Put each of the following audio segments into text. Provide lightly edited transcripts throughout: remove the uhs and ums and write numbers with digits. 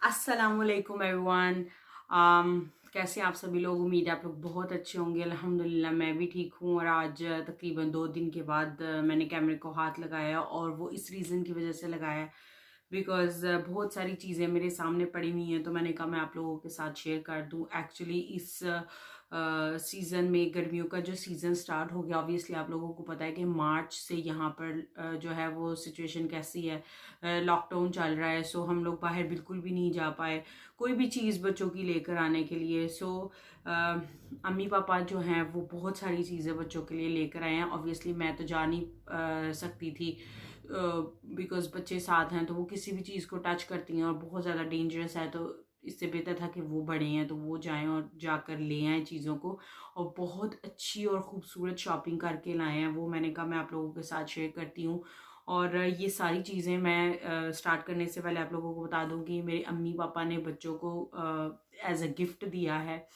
अस्सलामुअलैकुम एवरीवन। कैसे हैं आप सभी लोग। उम्मीद है आप लोग बहुत अच्छे होंगे। अल्हम्दुलिल्लाह मैं भी ठीक हूँ। और आज तकरीबन 2 दिन के बाद मैंने कैमरे को हाथ लगाया, और वो इस रीज़न की वजह से लगाया बिकॉज़ बहुत सारी चीज़ें मेरे सामने पड़ी हुई हैं, तो मैंने कहा मैं आप लोगों के साथ शेयर कर दूँ। एक्चुअली इस सीज़न में, गर्मियों का जो सीज़न स्टार्ट हो गया, ऑब्वियसली आप लोगों को पता है कि मार्च से यहाँ पर जो है वो सिचुएशन कैसी है। लॉकडाउन चल रहा है, सो हम लोग बाहर बिल्कुल भी नहीं जा पाए कोई भी चीज़ बच्चों की लेकर आने के लिए। सो अम्मी पापा जो हैं वो बहुत सारी चीज़ें बच्चों के लिए लेकर आए हैं। ऑब्वियसली मैं तो जा नहीं सकती थी बिकॉज बच्चे साथ हैं, तो वो किसी भी चीज़ को टच करती हैं और बहुत ज़्यादा डेंजरस है। तो इससे बेहतर था कि वो बड़े हैं तो वो जाएं और जाकर ले आएँ चीज़ों को, और बहुत अच्छी और ख़ूबसूरत शॉपिंग करके लाए हैं। वो मैंने कहा मैं आप लोगों के साथ शेयर करती हूँ। और ये सारी चीज़ें मैं स्टार्ट करने से पहले आप लोगों को बता दूं कि मेरे अम्मी पापा ने बच्चों को एज अ गिफ्ट दिया है।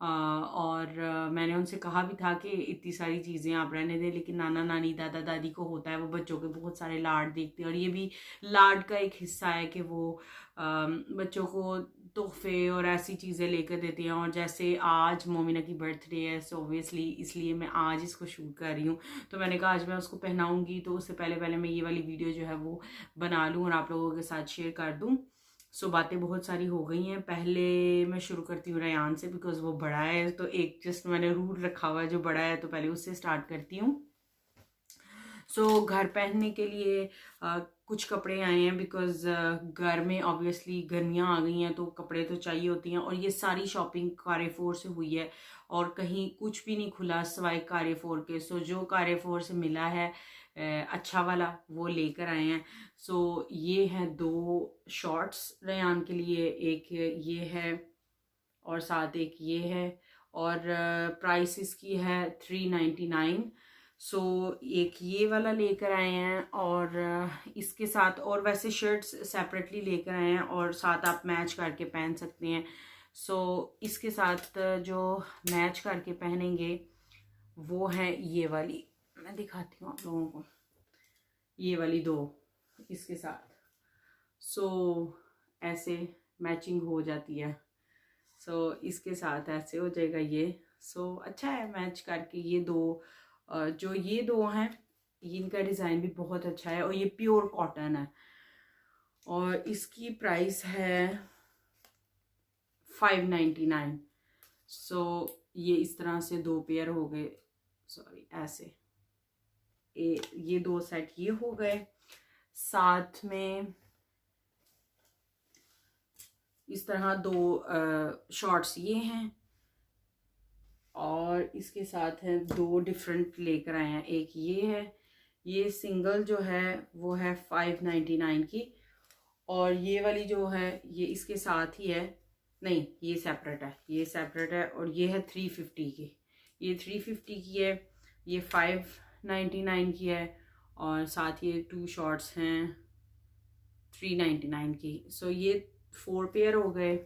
और मैंने उनसे कहा भी था कि इतनी सारी चीज़ें आप रहने दें, लेकिन नाना नानी दादा दादी को होता है वो बच्चों के बहुत सारे लाड देखते हैं, और ये भी लाड का एक हिस्सा है कि वो बच्चों को तोहफे और ऐसी चीज़ें लेकर देती हैं। और जैसे आज मोमिना की बर्थडे है, सो ऑब्वियसली इसलिए मैं आज इसको शूट कर रही हूँ। तो मैंने कहा आज मैं उसको पहनाऊंगी, तो उससे पहले पहले मैं ये वाली वीडियो जो है वो बना लूँ और आप लोगों के साथ शेयर कर दूँ। सो बातें बहुत सारी हो गई हैं। पहले मैं शुरू करती हूँ रेयान से, बिकॉज वो बड़ा है, तो एक जस्ट मैंने रूल रखा हुआ है जो बड़ा है, तो पहले उससे स्टार्ट करती हूँ। सो घर पहनने के लिए कुछ कपड़े आए हैं, बिकॉज घर में ऑब्वियसली गर्मियाँ आ गई हैं तो कपड़े तो चाहिए होती हैं। और ये सारी शॉपिंग कार्रेफोर से हुई है, और कहीं कुछ भी नहीं खुला सिवाय कार्रेफोर के। सो जो कार्रेफोर से मिला है अच्छा वाला वो लेकर आए हैं। सो ये हैं 2 शॉर्ट्स रेयान के लिए, एक ये है और साथ एक ये है। और प्राइस इसकी है 399। सो एक ये वाला लेकर आए हैं, और इसके साथ और वैसे शर्ट्स सेपरेटली लेकर आए हैं, और साथ आप मैच करके पहन सकते हैं। सो इसके साथ जो मैच करके पहनेंगे वो है ये वाली, मैं दिखाती हूँ आप लोगों को, ये वाली 2 इसके साथ। सो ऐसे मैचिंग हो जाती है। सो इसके साथ ऐसे हो जाएगा ये। सो अच्छा है मैच करके। ये 2 जो ये 2 हैं, इनका डिज़ाइन भी बहुत अच्छा है, और ये प्योर कॉटन है, और इसकी प्राइस है 599। सो ये इस तरह से 2 पेयर हो गए, सॉरी ऐसे ये 2 सेट ये हो गए। साथ में इस तरह 2 शॉर्ट्स ये हैं, और इसके साथ है 2 डिफरेंट लेकर आए हैं। एक ये है, ये सिंगल जो है वो है 599 की, और ये वाली जो है ये इसके साथ ही है। नहीं, ये सेपरेट है, ये सेपरेट है, और ये है 350 की। ये 350 की है, ये 599 की है, और साथ ये 2 शॉर्ट्स हैं 399 की। सो ये 4 पेयर हो गए,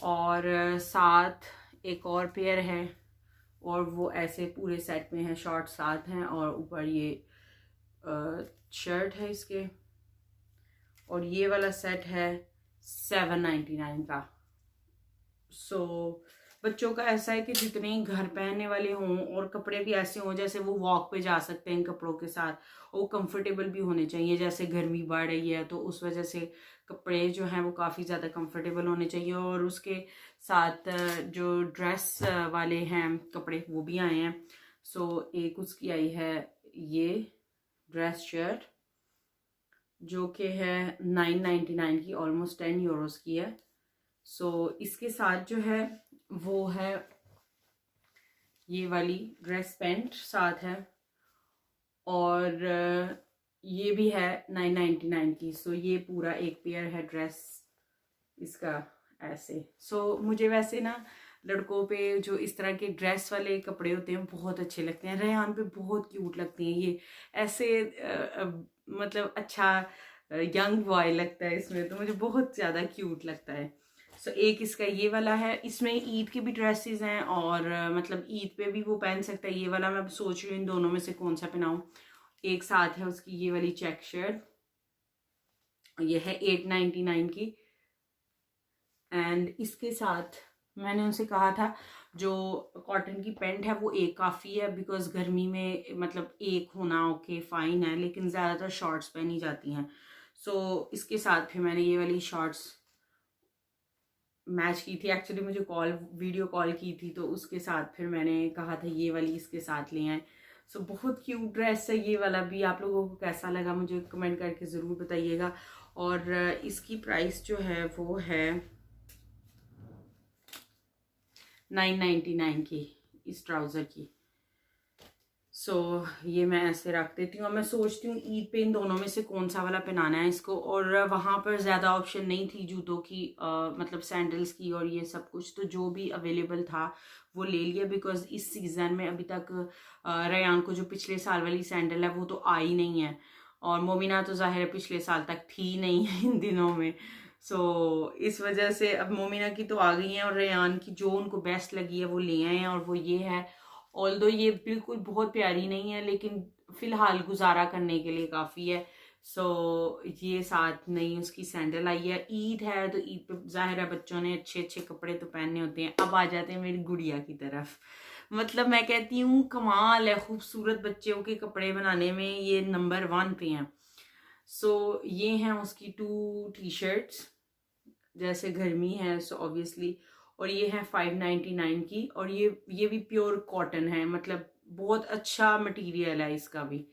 और साथ एक और पेयर है, और वो ऐसे पूरे सेट में है। शॉर्ट साथ हैं, और ऊपर ये शर्ट है इसके, और ये वाला सेट है 799 का। सो बच्चों का ऐसा है कि जितने घर पहनने वाले हों, और कपड़े भी ऐसे हों जैसे वो वॉक पे जा सकते हैं इन कपड़ों के साथ, और वो कंफर्टेबल भी होने चाहिए। जैसे गर्मी बढ़ रही है तो उस वजह से कपड़े जो हैं वो काफ़ी ज़्यादा कंफर्टेबल होने चाहिए। और उसके साथ जो ड्रेस वाले हैं कपड़े वो भी आए हैं। सो एक उसकी आई है ये ड्रेस शर्ट, जो कि है 999 की, ऑलमोस्ट 10 यूरोस की है। सो इसके साथ जो है वो है ये वाली ड्रेस पैंट साथ है, और ये भी है 999 की। सो ये पूरा एक पेयर है ड्रेस इसका ऐसे। सो मुझे वैसे ना लड़कों पे जो इस तरह के ड्रेस वाले कपड़े होते हैं बहुत अच्छे लगते हैं। रेहान पे बहुत क्यूट लगते हैं ये ऐसे मतलब अच्छा यंग बॉय लगता है इसमें, तो मुझे बहुत ज़्यादा क्यूट लगता है। सो एक इसका ये वाला है, इसमें ईद की भी ड्रेसेस हैं, और मतलब ईद पे भी वो पहन सकता है। ये वाला मैं सोच रही हूँ इन दोनों में से कौन सा पहनाऊँ। एक साथ है उसकी ये वाली चेक शर्ट, ये है 899 की। एंड इसके साथ मैंने उनसे कहा था जो कॉटन की पैंट है वो एक काफ़ी है, बिकॉज गर्मी में मतलब एक होना ओके फाइन है, लेकिन ज़्यादातर शॉर्ट्स पहनी जाती हैं। सो इसके साथ फिर मैंने ये वाली शॉर्ट्स मैच की थी। एक्चुअली मुझे वीडियो कॉल की थी, तो उसके साथ फिर मैंने कहा था ये वाली इसके साथ ले आए। सो बहुत क्यूट ड्रेस है ये वाला भी। आप लोगों को कैसा लगा मुझे कमेंट करके ज़रूर बताइएगा। और इसकी प्राइस जो है वो है 999 की, इस ट्राउज़र की। सो ये मैं ऐसे रख देती हूँ। और मैं सोचती हूँ ईद पे इन दोनों में से कौन सा वाला पहनाना है इसको। और वहाँ पर ज़्यादा ऑप्शन नहीं थी जूतों की, मतलब सैंडल्स की और ये सब कुछ, तो जो भी अवेलेबल था वो ले लिया। बिकॉज इस सीज़न में अभी तक रेयान को जो पिछले साल वाली सैंडल है वो तो आई नहीं है, और मोमिना तो ज़ाहिर है पिछले साल तक थी नहीं इन दिनों में। सो इस वजह से अब मोमिना की तो आ गई हैं, और रेयान की जो उनको बेस्ट लगी है वो ले आए हैं, और वो ये है। ऑल्दो ये बिल्कुल बहुत प्यारी नहीं है, लेकिन फ़िलहाल गुजारा करने के लिए काफ़ी है। सो ये साथ नई उसकी सैंडल आई है। ईद है तो ईद पे ज़ाहिर है बच्चों ने अच्छे अच्छे कपड़े तो पहनने होते हैं। अब आ जाते हैं मेरी गुड़िया की तरफ। मतलब मैं कहती हूँ कमाल है, खूबसूरत बच्चों के कपड़े बनाने में ये नंबर 1 पे हैं। सो ये हैं उसकी 2 टी शर्ट्स, जैसे गर्मी है सो ऑब्वियसली। और ये है 599 की, और ये भी प्योर कॉटन है, मतलब बहुत अच्छा मटेरियल है इसका भी।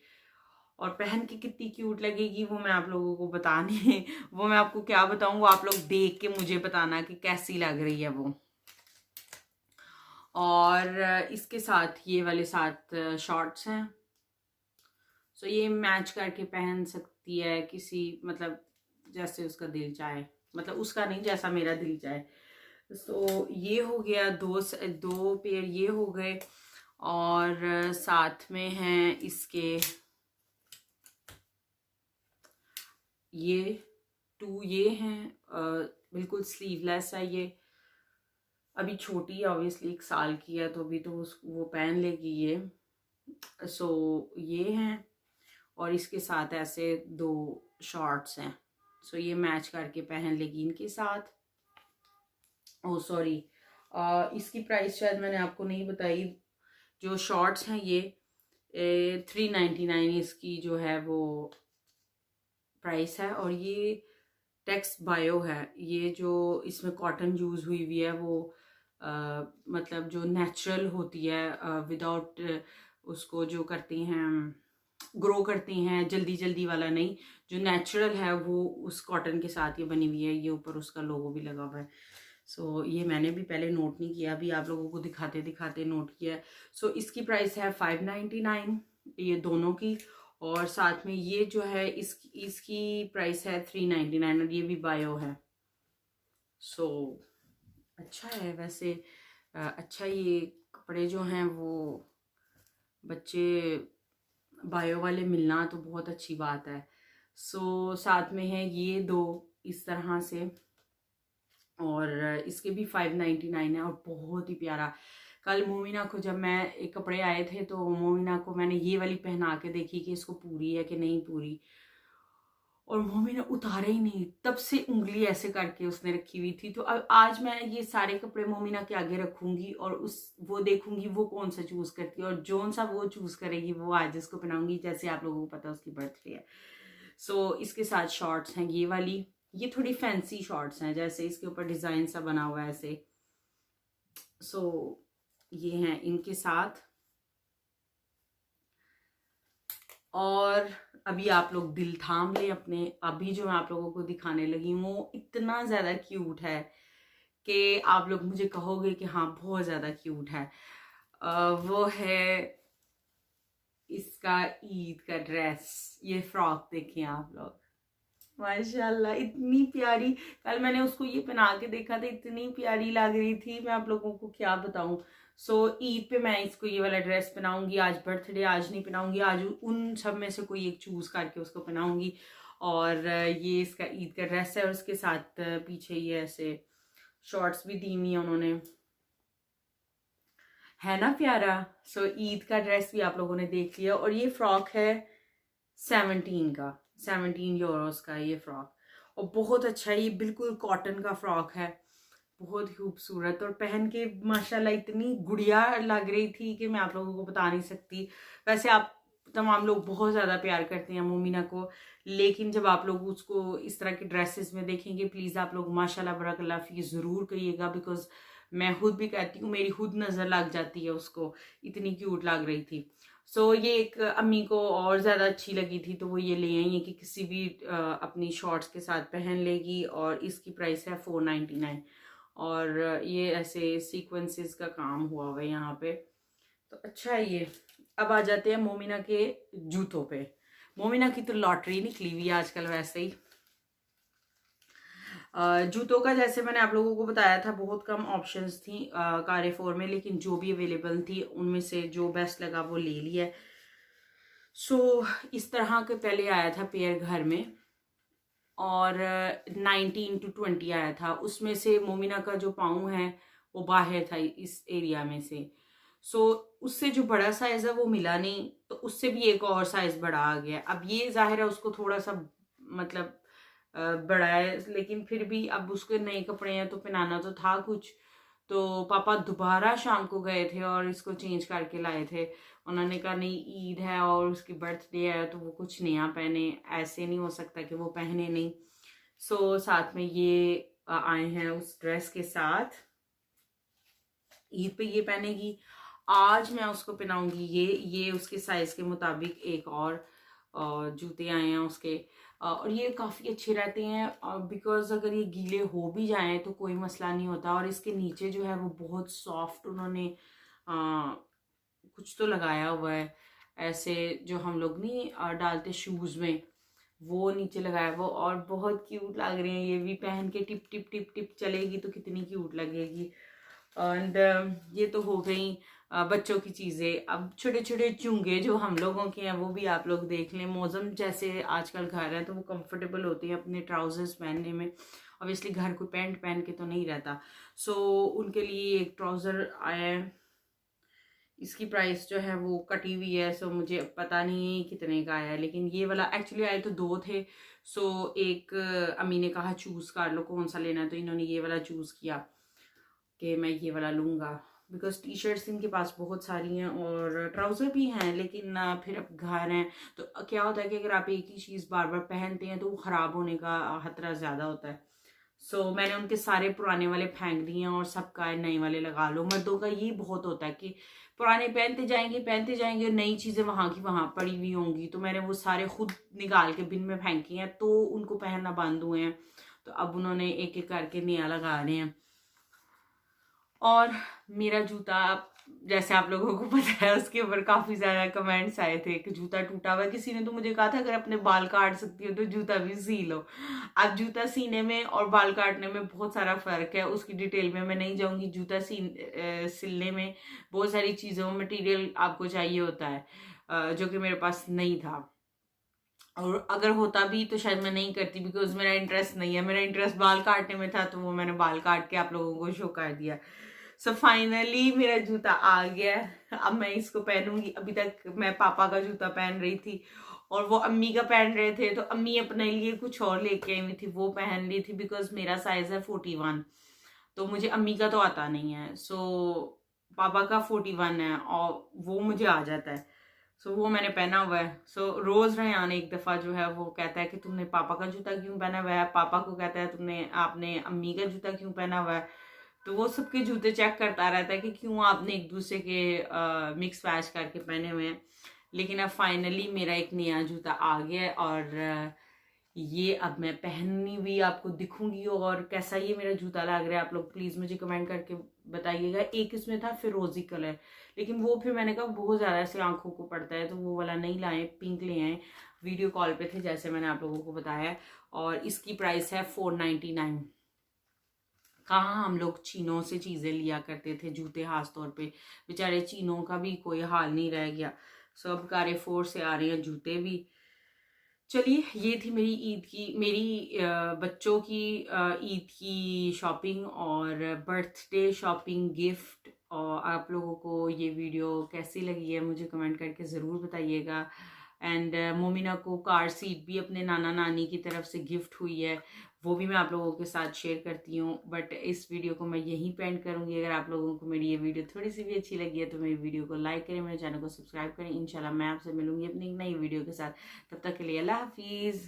और पहन के कितनी क्यूट लगेगी वो मैं आप लोगों को बताने वो मैं आपको क्या बताऊं, वो आप लोग देख के मुझे बताना कि कैसी लग रही है वो। और इसके साथ ये वाले साथ शॉर्ट्स हैं। सो ये मैच करके पहन सकती है किसी, मतलब जैसे उसका दिल चाहे, मतलब उसका नहीं, जैसा मेरा दिल चाहे। सो ये हो गया, दो पेयर ये हो गए। और साथ में हैं इसके ये 2 ये हैं, बिल्कुल स्लीवलेस है ये। अभी छोटी है ऑब्वियसली, 1 साल की है, तो अभी तो वो पहन लेगी ये। सो ये हैं, और इसके साथ ऐसे 2 शॉर्ट्स हैं। सो ये मैच करके पहन लेगी इनके साथ। ओ सॉरी, इसकी प्राइस शायद मैंने आपको नहीं बताई। जो शॉर्ट्स हैं ये 399 इसकी जो है वो प्राइस है। और ये टेक्स बायो है, ये जो इसमें कॉटन यूज़ हुई है वो मतलब जो नेचुरल होती है, विदाउट उसको जो करती हैं ग्रो करती हैं जल्दी जल्दी वाला नहीं, जो नेचुरल है वो उस कॉटन के साथ ये बनी हुई है। ये ऊपर उसका लोगो भी लगा हुआ है। सो ये मैंने भी पहले नोट नहीं किया, अभी आप लोगों को दिखाते दिखाते नोट किया। सो इसकी प्राइस है 599 ये दोनों की। और साथ में ये जो है इसकी प्राइस है 399, और ये भी बायो है। सो अच्छा है वैसे। अच्छा, ये कपड़े जो हैं वो बच्चे बायो वाले मिलना तो बहुत अच्छी बात है। सो साथ में है ये 2 इस तरह से, और इसके भी 599 है, और बहुत ही प्यारा। कल मोमिना को जब मैं एक कपड़े आए थे तो मोमिना को मैंने ये वाली पहना के देखी कि इसको पूरी है कि नहीं पूरी, और मोमिना उतारे ही नहीं, तब से उंगली ऐसे करके उसने रखी हुई थी। तो अब आज मैं ये सारे कपड़े मोमिना के आगे रखूंगी और वो देखूंगी वो कौन सा चूज करती है, और जोन सा वो चूज करेगी वो आज उसको पहनाऊंगी। जैसे आप लोगों को पता है उसकी बर्थडे है। सो इसके साथ शॉर्ट्स हैं ये वाली, ये थोड़ी फैंसी शॉर्ट्स हैं, जैसे इसके ऊपर डिजाइन सा बना हुआ है ऐसे। सो ये हैं इनके साथ। और अभी आप लोग दिल थाम ले अपने, अभी जो मैं आप लोगों को दिखाने लगी हूँ वो इतना ज्यादा क्यूट है कि आप लोग मुझे कहोगे कि हाँ बहुत ज्यादा क्यूट है। वो है इसका ईद का ड्रेस, ये फ्रॉक देखिए आप लोग, माशाल्लाह इतनी प्यारी। कल मैंने उसको ये पहना के देखा था, इतनी प्यारी लग रही थी, मैं आप लोगों को क्या बताऊं। सो ईद पे मैं इसको ये वाला ड्रेस पहनाऊंगी। आज बर्थडे, आज नहीं पहनाऊंगी, आज उन सब में से कोई एक चूज करके उसको पहनाऊंगी। और ये इसका ईद का ड्रेस है, और उसके साथ पीछे ये ऐसे शॉर्ट्स भी दी हुई है उन्होंने, है ना प्यारा। सो ईद का ड्रेस भी आप लोगों ने देख लिया। और ये फ्रॉक है 17 यूरोस का ये फ्रॉक, और बहुत अच्छा है, ये बिल्कुल कॉटन का फ्रॉक है। बहुत ही खूबसूरत और पहन के माशाल्लाह इतनी गुड़िया लग रही थी कि मैं आप लोगों को बता नहीं सकती। वैसे आप तमाम लोग बहुत ज़्यादा प्यार करते हैं मोमिना को, लेकिन जब आप लोग उसको इस तरह के ड्रेसेस में देखेंगे प्लीज़ आप लोग माशाल्लाह बरकल्ला फ़ी ज़रूर कहिएगा, बिकॉज़ मैं खुद भी कहती हूँ मेरी खुद नज़र लग जाती है उसको, इतनी क्यूट लग रही थी। सो ये एक अम्मी को और ज़्यादा अच्छी लगी थी तो वो ये ले आई है कि किसी भी अपनी शॉर्ट्स के साथ पहन लेगी, और इसकी प्राइस है 499। और ये ऐसे सीक्वेंसेस का काम हुआ हुआ है यहाँ पे, तो अच्छा है ये। अब आ जाते हैं मोमिना के जूतों पे। मोमिना की तो लॉटरी निकली हुई है आजकल वैसे ही। जूतों का जैसे मैंने आप लोगों को बताया था बहुत कम ऑप्शंस थी कारेफोर में, लेकिन जो भी अवेलेबल थी उनमें से जो बेस्ट लगा वो ले लिया। सो इस तरह के पहले आया था पेयर घर में, और 19 to 20 आया था। उसमें से मोमिना का जो पाँव है वो बाहर था इस एरिया में से। सो उससे जो बड़ा साइज है वो मिला नहीं, तो उससे भी एक और साइज बड़ा आ गया। अब ये जाहिर है उसको थोड़ा सा मतलब बड़ा है, लेकिन फिर भी अब उसके नए कपड़े हैं तो पहनाना तो था कुछ। तो पापा दोबारा शाम को गए थे और इसको चेंज करके लाए थे। उन्होंने कहा नहीं ईद है और उसकी बर्थडे है तो वो कुछ नया पहने, ऐसे नहीं हो सकता कि वो पहने नहीं। सो साथ में ये आए हैं उस ड्रेस के साथ। ईद पे ये पहनेगी, आज मैं उसको पहनाऊंगी ये उसके साइज के मुताबिक एक और जूते आए हैं उसके। और ये काफ़ी अच्छे रहते हैं बिकॉज अगर ये गीले हो भी जाएं तो कोई मसला नहीं होता। और इसके नीचे जो है वो बहुत सॉफ्ट उन्होंने कुछ तो लगाया हुआ है, ऐसे जो हम लोग नहीं डालते शूज़ में, वो नीचे लगाया वो, और बहुत क्यूट लग रही है। ये भी पहन के टिप टिप टिप टिप चलेगी तो कितनी क्यूट लगेगी। एंड ये तो हो गई बच्चों की चीज़ें। अब छोटे छोटे चुंगे जो हम लोगों के हैं वो भी आप लोग देख लें। मौसम जैसे आजकल घर है तो वो कंफर्टेबल होते हैं अपने ट्राउजर्स पहनने में। ऑब्वियसली घर कोई पैंट पहन के तो नहीं रहता, सो उनके लिए एक ट्राउज़र आया है। इसकी प्राइस जो है वो कटी हुई है, सो मुझे पता नहीं कितने का आया है, लेकिन ये वाला एक्चुअली आए तो दो थे। सो एक अम्मी ने कहा चूज़ कर लो कौन सा लेना है, तो इन्होंने ये वाला चूज़ किया कि मैं ये वाला लूँगा। बिकॉज टी शर्ट्स इनके पास बहुत सारी हैं और ट्राउज़र भी हैं, लेकिन फिर अब घर हैं तो क्या होता है कि अगर आप एक ही चीज़ बार बार पहनते हैं तो वो ख़राब होने का खतरा ज़्यादा होता है। सो मैंने उनके सारे पुराने वाले फेंक दिए हैं और सबका नए वाले लगा लो। मर्दों का ये बहुत होता है कि पुराने पहनते जाएंगे और नई चीज़ें वहाँ की वहाँ पड़ी हुई होंगी। तो मैंने वो सारे खुद निकाल के बिन में फेंकी हैं, तो उनको पहनना बंद हुए हैं। तो अब उन्होंने एक एक करके नया लगा रहे हैं। और मेरा जूता जैसे आप लोगों को पता है उसके ऊपर काफ़ी ज़्यादा कमेंट्स आए थे कि जूता टूटा हुआ है। किसी ने तो मुझे कहा था अगर अपने बाल काट सकती हो तो जूता भी सी लो। अब जूता सीने में और बाल काटने में बहुत सारा फ़र्क है, उसकी डिटेल में मैं नहीं जाऊंगी। जूता सिलने में बहुत सारी चीज़ों मटेरियल आपको चाहिए होता है जो कि मेरे पास नहीं था, और अगर होता भी तो शायद मैं नहीं करती बिकॉज मेरा इंटरेस्ट नहीं है। मेरा इंटरेस्ट बाल काटने में था तो वो मैंने बाल काट के आप लोगों को शो कर दिया। सो फाइनली मेरा जूता आ गया, अब मैं इसको पहनूंगी। अभी तक मैं पापा का जूता पहन रही थी और वो अम्मी का पहन रहे थे, तो अम्मी अपने लिए कुछ और लेके आई हुई थी, वो पहन ली थी बिकॉज मेरा साइज है 41, तो मुझे अम्मी का तो आता नहीं है। सो पापा का 41 है और वो मुझे आ जाता है। सो वो मैंने पहना हुआ है। सो रोज रेहान एक दफ़ा जो है वो कहता है कि तुमने पापा का जूता क्यों पहना हुआ है, पापा को कहता है आपने अम्मी का जूता क्यों पहना हुआ है। तो वो सबके जूते चेक करता रहता है कि क्यों आपने एक दूसरे के मिक्स मैच करके पहने हुए हैं। लेकिन अब फाइनली मेरा एक नया जूता आ गया है और ये अब मैं पहनी हुई आपको दिखूंगी। और कैसा ये मेरा जूता लग रहा है आप लोग प्लीज़ मुझे कमेंट करके बताइएगा। एक इसमें था फिरोजी कलर, लेकिन वो फिर मैंने कहा बहुत ज़्यादा ऐसे आंखों को पड़ता है तो वो वाला नहीं लाए, पिंक ले आए। वीडियो कॉल पे थे जैसे मैंने आप लोगों को बताया, और इसकी प्राइस है 499। कहाँ हम लोग चीनों से चीज़ें लिया करते थे जूते, खास तौर पे बेचारे चीनों का भी कोई हाल नहीं रह गया। सब कारेफोर से आ रहे हैं जूते भी। चलिए ये थी मेरी बच्चों की ईद की शॉपिंग और बर्थडे शॉपिंग गिफ्ट। और आप लोगों को ये वीडियो कैसी लगी है मुझे कमेंट करके ज़रूर बताइएगा। एंड मोमिना को कार सीट भी अपने नाना नानी की तरफ से गिफ्ट हुई है, वो भी मैं आप लोगों के साथ शेयर करती हूँ। बट इस वीडियो को मैं यहीं पे एंड करूँगी। अगर आप लोगों को मेरी ये वीडियो थोड़ी सी भी अच्छी लगी है तो मेरी वीडियो को लाइक करें, मेरे चैनल को सब्सक्राइब करें। इंशाल्लाह मैं आपसे मिलूंगी अपनी एक नई वीडियो के साथ। तब तक के लिए अल्लाह हाफिज़।